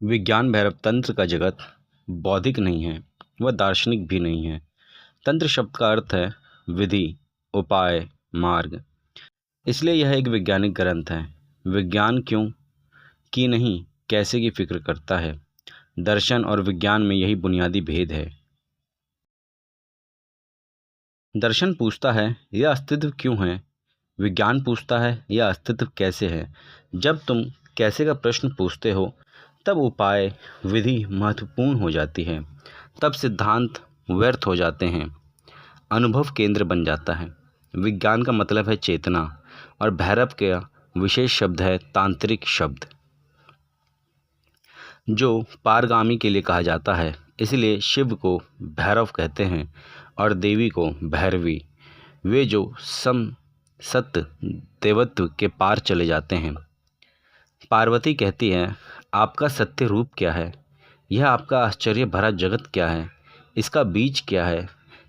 विज्ञान भैरव तंत्र का जगत बौद्धिक नहीं है, वह दार्शनिक भी नहीं है। तंत्र शब्द का अर्थ है विधि, उपाय, मार्ग। इसलिए यह एक वैज्ञानिक ग्रंथ है। विज्ञान क्यों की नहीं, कैसे की फिक्र करता है। दर्शन और विज्ञान में यही बुनियादी भेद है। दर्शन पूछता है यह अस्तित्व क्यों है, विज्ञान पूछता है यह अस्तित्व कैसे है। जब तुम कैसे का प्रश्न पूछते हो तब उपाय, विधि महत्वपूर्ण हो जाती है। तब सिद्धांत व्यर्थ हो जाते हैं, अनुभव केंद्र बन जाता है। विज्ञान का मतलब है चेतना और भैरव का विशेष शब्द है तांत्रिक शब्द, जो पारगामी के लिए कहा जाता है। इसलिए शिव को भैरव कहते हैं और देवी को भैरवी, वे जो सत्य देवत्व के पार चले जाते हैं। पार्वती कहती है आपका सत्य रूप क्या है, यह आपका आश्चर्य भरा जगत क्या है, इसका बीज क्या है,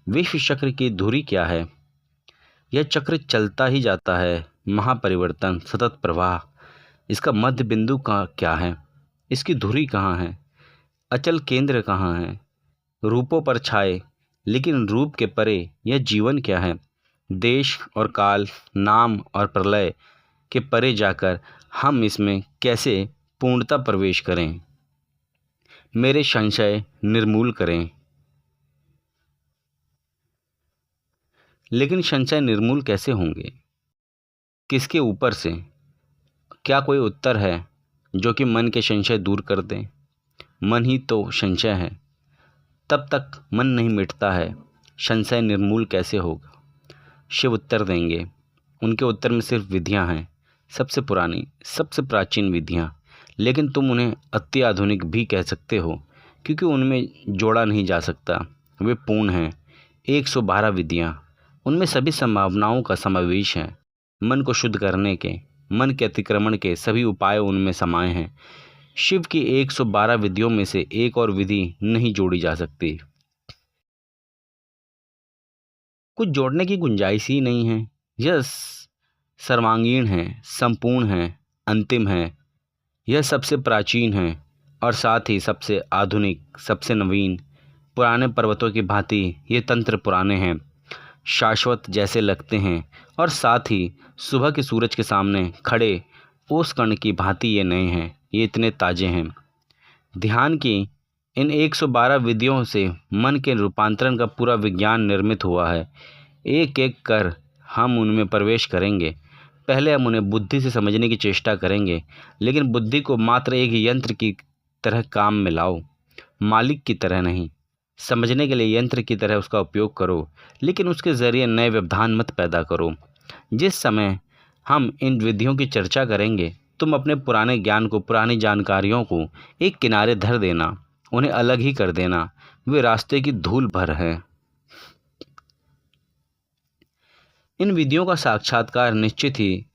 विश्व चक्र की धुरी क्या है। यह चक्र चलता ही जाता है, महापरिवर्तन सतत प्रवाह। इसका मध्य बिंदु का क्या है, इसकी धुरी कहाँ है, अचल केंद्र कहाँ है। रूपों पर छाए लेकिन रूप के परे यह जीवन क्या है। देश और काल, नाम और प्रलय के परे जाकर हम इसमें कैसे पूर्णता प्रवेश करें। मेरे संशय निर्मूल करें। लेकिन संशय निर्मूल कैसे होंगे, किसके ऊपर से। क्या कोई उत्तर है जो कि मन के संशय दूर कर दे। मन ही तो संशय है, तब तक मन नहीं मिटता है, संशय निर्मूल कैसे होगा। शिव उत्तर देंगे। उनके उत्तर में सिर्फ विधियां हैं, सबसे पुरानी, सबसे प्राचीन विधियां। लेकिन तुम उन्हें अति आधुनिक भी कह सकते हो, क्योंकि उनमें जोड़ा नहीं जा सकता। वे पूर्ण हैं। 112 विधियां, उनमें सभी संभावनाओं का समावेश है। मन को शुद्ध करने के, मन के अतिक्रमण के सभी उपाय उनमें समाये हैं। शिव की 112 विधियों में से एक और विधि नहीं जोड़ी जा सकती। कुछ जोड़ने की गुंजाइश ही नहीं है। यह सर्वांगीण है, संपूर्ण है, अंतिम है। यह सबसे प्राचीन है और साथ ही सबसे आधुनिक, सबसे नवीन। पुराने पर्वतों की भांति ये तंत्र पुराने हैं, शाश्वत जैसे लगते हैं, और साथ ही सुबह के सूरज के सामने खड़े ओस कण की भांति ये नए हैं, ये इतने ताजे हैं। ध्यान की इन 112 विधियों से मन के रूपांतरण का पूरा विज्ञान निर्मित हुआ है। एक एक कर हम उनमें प्रवेश करेंगे। पहले हम उन्हें बुद्धि से समझने की चेष्टा करेंगे, लेकिन बुद्धि को मात्र एक यंत्र की तरह काम में लाओ, मालिक की तरह नहीं। समझने के लिए यंत्र की तरह उसका उपयोग करो, लेकिन उसके ज़रिए नए व्यवधान मत पैदा करो। जिस समय हम इन विधियों की चर्चा करेंगे, तुम अपने पुराने ज्ञान को, पुरानी जानकारियों को एक किनारे धर देना, उन्हें अलग ही कर देना। वे रास्ते की धूल भर हैं। इन विधियों का साक्षात्कार निश्चित ही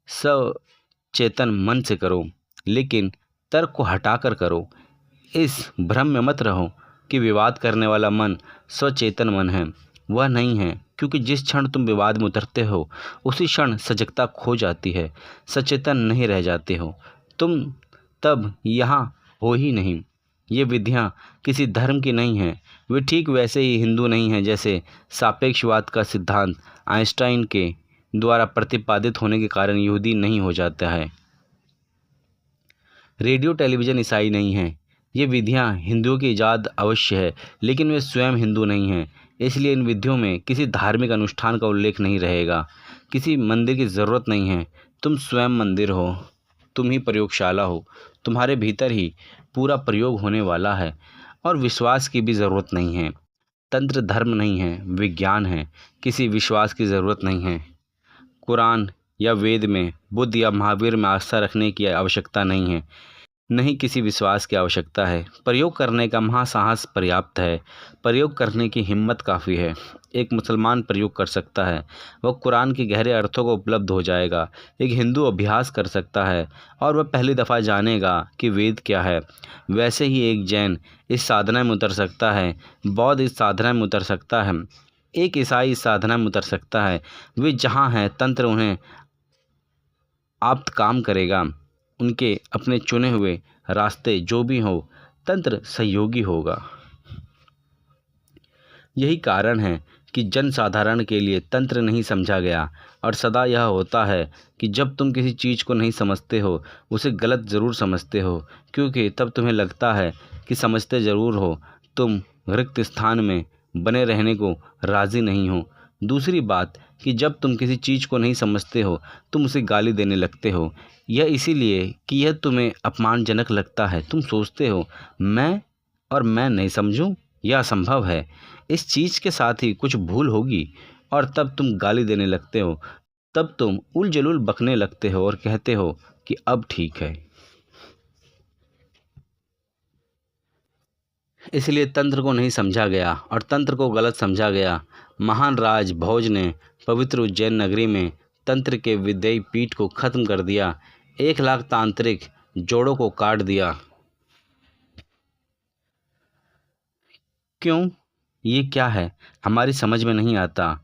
सचेतन मन से करो, लेकिन तर्क को हटाकर करो। इस भ्रम में मत रहो कि विवाद करने वाला मन स्वचेतन मन है। वह नहीं है, क्योंकि जिस क्षण तुम विवाद में उतरते हो उसी क्षण सजगता खो जाती है, सचेतन नहीं रह जाते हो। तुम तब यहाँ हो ही नहीं। ये विधियाँ किसी धर्म की नहीं हैं। वे ठीक वैसे ही हिंदू नहीं हैं जैसे सापेक्षवाद का सिद्धांत आइंस्टाइन के द्वारा प्रतिपादित होने के कारण यहूदी नहीं हो जाता है। रेडियो टेलीविज़न ईसाई नहीं है। ये विधियाँ हिंदुओं की ईजाद अवश्य है, लेकिन वे स्वयं हिंदू नहीं हैं। इसलिए इन विधियों में किसी धार्मिक अनुष्ठान का उल्लेख नहीं रहेगा। किसी मंदिर की ज़रूरत नहीं है। तुम स्वयं मंदिर हो, तुम ही प्रयोगशाला हो। तुम्हारे भीतर ही पूरा प्रयोग होने वाला है, और विश्वास की भी ज़रूरत नहीं है। तंत्र धर्म नहीं है, विज्ञान है। किसी विश्वास की ज़रूरत नहीं है। कुरान या वेद में, बुद्ध या महावीर में आस्था रखने की आवश्यकता नहीं है। नहीं किसी विश्वास की आवश्यकता है। प्रयोग करने का महासाहस पर्याप्त है। प्रयोग करने की हिम्मत काफ़ी है। एक मुसलमान प्रयोग कर सकता है, वह कुरान के गहरे अर्थों को उपलब्ध हो जाएगा। एक हिंदू अभ्यास कर सकता है और वह पहली दफ़ा जानेगा कि वेद क्या है। वैसे ही एक जैन इस साधना में उतर सकता है, बौद्ध इस साधना में उतर सकता है, एक ईसाई इस साधना में उतर सकता है। वे जहाँ हैं, तंत्र उन्हें आप काम करेगा। उनके अपने चुने हुए रास्ते जो भी हो, तंत्र सहयोगी होगा। यही कारण है कि जनसाधारण के लिए तंत्र नहीं समझा गया। और सदा यह होता है कि जब तुम किसी चीज़ को नहीं समझते हो, उसे गलत ज़रूर समझते हो, क्योंकि तब तुम्हें लगता है कि समझते ज़रूर हो, तुम रिक्त स्थान में बने रहने को राज़ी नहीं हो। दूसरी बात कि जब तुम किसी चीज़ को नहीं समझते हो, तुम उसे गाली देने लगते हो। यह इसीलिए कि यह तुम्हें अपमानजनक लगता है। तुम सोचते हो, मैं नहीं समझूं, यह असंभव है, इस चीज़ के साथ ही कुछ भूल होगी, और तब तुम गाली देने लगते हो। तब तुम उल-जलूल बकने लगते हो और कहते हो कि अब ठीक है। इसलिए तंत्र को नहीं समझा गया और तंत्र को गलत समझा गया। महान राज भोज ने पवित्र उज्जैन नगरी में तंत्र के विदेयी पीठ को खत्म कर दिया। 1 लाख तांत्रिक जोड़ों को काट दिया। क्यों? ये क्या है? हमारी समझ में नहीं आता।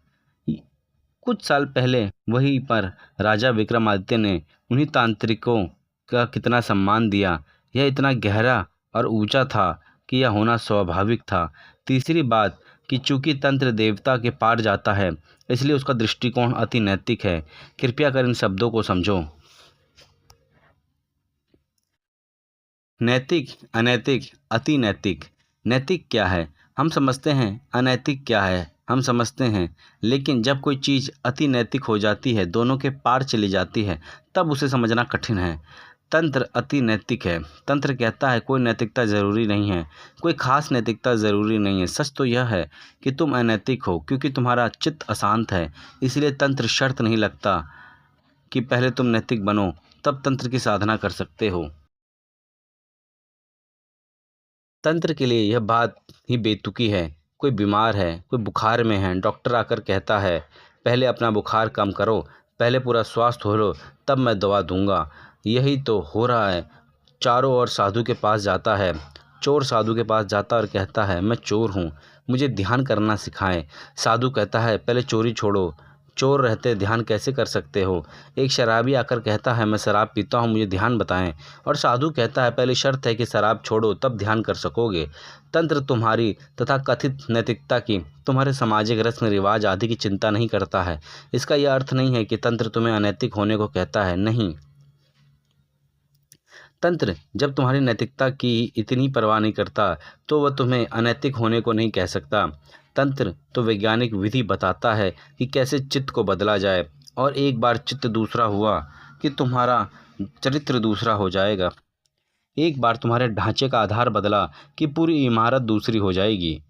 कुछ साल पहले वहीं पर राजा विक्रमादित्य ने उन्हीं तांत्रिकों का कितना सम्मान दिया। यह इतना गहरा और ऊंचा था कि यह होना स्वाभाविक था। तीसरी बात कि चूंकि तंत्र देवता के पार जाता है, इसलिए उसका दृष्टिकोण अति नैतिक है। कृपया कर इन शब्दों को समझो। नैतिक, अनैतिक, अति नैतिक। नैतिक क्या है हम समझते हैं, अनैतिक क्या है हम समझते हैं, लेकिन जब कोई चीज़ अति नैतिक हो जाती है, दोनों के पार चली जाती है, तब उसे समझना कठिन है। तंत्र अति नैतिक है। तंत्र कहता है कोई नैतिकता ज़रूरी नहीं है, कोई खास नैतिकता ज़रूरी नहीं है। सच तो यह है कि तुम अनैतिक हो क्योंकि तुम्हारा चित्त अशांत है। इसलिए तंत्र शर्त नहीं लगता कि पहले तुम नैतिक बनो, तब तंत्र की साधना कर सकते हो। तंत्र के लिए यह बात ही बेतुकी है। कोई बीमार है, कोई बुखार में है, डॉक्टर आकर कहता है पहले अपना बुखार कम करो, पहले पूरा स्वास्थ्य हो लो, तब मैं दवा दूंगा। यही तो हो रहा है। चारों ओर साधु के पास जाता है, चोर साधु के पास जाता और कहता है मैं चोर हूँ, मुझे ध्यान करना सिखाएं। साधु कहता है पहले चोरी छोड़ो, चोर रहते ध्यान कैसे कर सकते हो। एक शराबी आकर कहता है मैं शराब पीता हूँ, मुझे ध्यान बताएं। और साधु कहता है पहले शर्त है कि शराब छोड़ो, तब ध्यान कर सकोगे। तंत्र तुम्हारी तथा कथित नैतिकता की, तुम्हारे सामाजिक रस्म रिवाज आदि की चिंता नहीं करता है। इसका यह अर्थ नहीं है कि तंत्र तुम्हें अनैतिक होने को कहता है, नहीं। तंत्र जब तुम्हारी नैतिकता की इतनी परवाह नहीं करता, तो वह तुम्हें अनैतिक होने को नहीं कह सकता। तंत्र तो वैज्ञानिक विधि बताता है कि कैसे चित्त को बदला जाए, और एक बार चित्त दूसरा हुआ कि तुम्हारा चरित्र दूसरा हो जाएगा। एक बार तुम्हारे ढांचे का आधार बदला कि पूरी इमारत दूसरी हो जाएगी।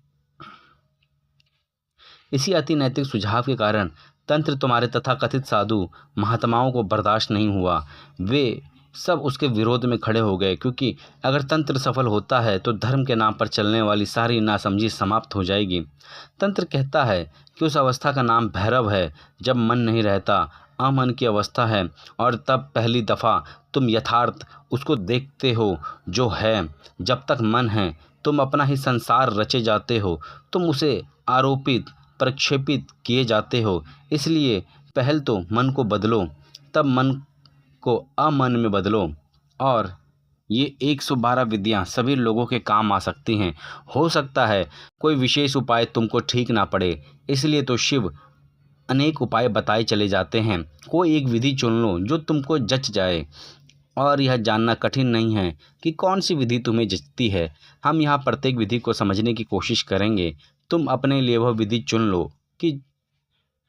इसी अति नैतिक सुझाव के कारण तंत्र तुम्हारे तथाकथित साधु महात्माओं को बर्दाश्त नहीं हुआ। वे सब उसके विरोध में खड़े हो गए, क्योंकि अगर तंत्र सफल होता है तो धर्म के नाम पर चलने वाली सारी नासमझी समाप्त हो जाएगी। तंत्र कहता है कि उस अवस्था का नाम भैरव है, जब मन नहीं रहता, अमन की अवस्था है, और तब पहली दफ़ा तुम यथार्थ उसको देखते हो जो है। जब तक मन है, तुम अपना ही संसार रचे जाते हो, तुम उसे आरोपित प्रक्षेपित किए जाते हो। इसलिए पहल तो मन को बदलो, तब मन को अमन में बदलो, और ये 112 विधियाँ सभी लोगों के काम आ सकती हैं। हो सकता है कोई विशेष उपाय तुमको ठीक ना पड़े, इसलिए तो शिव अनेक उपाय बताए चले जाते हैं। कोई एक विधि चुन लो जो तुमको जच जाए, और यह जानना कठिन नहीं है कि कौन सी विधि तुम्हें जचती है। हम यहाँ प्रत्येक विधि को समझने की कोशिश करेंगे। तुम अपने लिए वह विधि चुन लो कि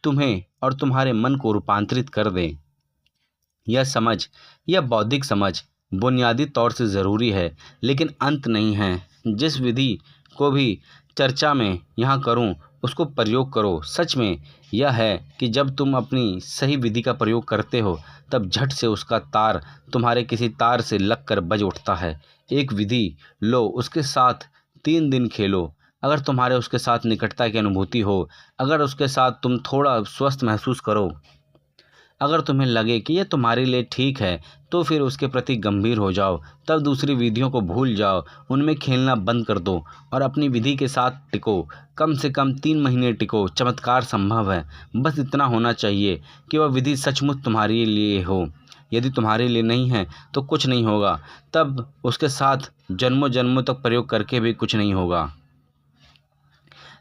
तुम्हें और तुम्हारे मन को रूपांतरित कर दे। यह समझ, यह बौद्धिक समझ बुनियादी तौर से ज़रूरी है, लेकिन अंत नहीं है। जिस विधि को भी चर्चा में यहाँ करूँ, उसको प्रयोग करो। सच में यह है कि जब तुम अपनी सही विधि का प्रयोग करते हो, तब झट से उसका तार तुम्हारे किसी तार से लगकर बज उठता है। एक विधि लो, उसके साथ 3 दिन खेलो। अगर तुम्हारे उसके साथ निकटता की अनुभूति हो, अगर उसके साथ तुम थोड़ा स्वस्थ महसूस करो, अगर तुम्हें लगे कि यह तुम्हारे लिए ठीक है, तो फिर उसके प्रति गंभीर हो जाओ। तब दूसरी विधियों को भूल जाओ, उनमें खेलना बंद कर दो और अपनी विधि के साथ टिको। कम से कम 3 महीने टिको। चमत्कार संभव है। बस इतना होना चाहिए कि वह विधि सचमुच तुम्हारे लिए हो। यदि तुम्हारे लिए नहीं है तो कुछ नहीं होगा, तब उसके साथ जन्मों जन्मों तक प्रयोग करके भी कुछ नहीं होगा।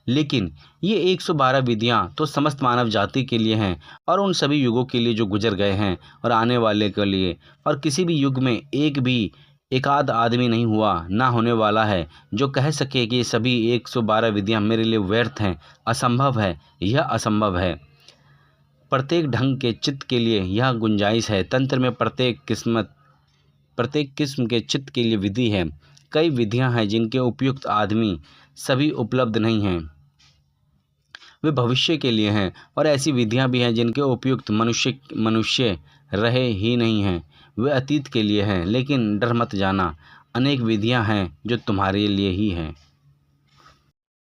लेकिन ये 112 विधियाँ तो समस्त मानव जाति के लिए हैं और उन सभी युगों के लिए जो गुजर गए हैं और आने वाले के लिए, और किसी भी युग में एक भी एकाध आदमी नहीं हुआ, ना होने वाला है, जो कह सके कि ये सभी 112 विधियाँ मेरे लिए व्यर्थ हैं, असंभव है। यह असंभव है। प्रत्येक ढंग के चित्त के लिए यह गुंजाइश है। तंत्र में प्रत्येक किस्म के चित्त के लिए विधि है। कई विधियां हैं जिनके उपयुक्त आदमी सभी उपलब्ध नहीं हैं, वे भविष्य के लिए हैं, और ऐसी विधियां भी हैं जिनके उपयुक्त मनुष्य रहे ही नहीं हैं, वे अतीत के लिए हैं। लेकिन डर मत जाना, अनेक विधियां हैं जो तुम्हारे लिए ही हैं।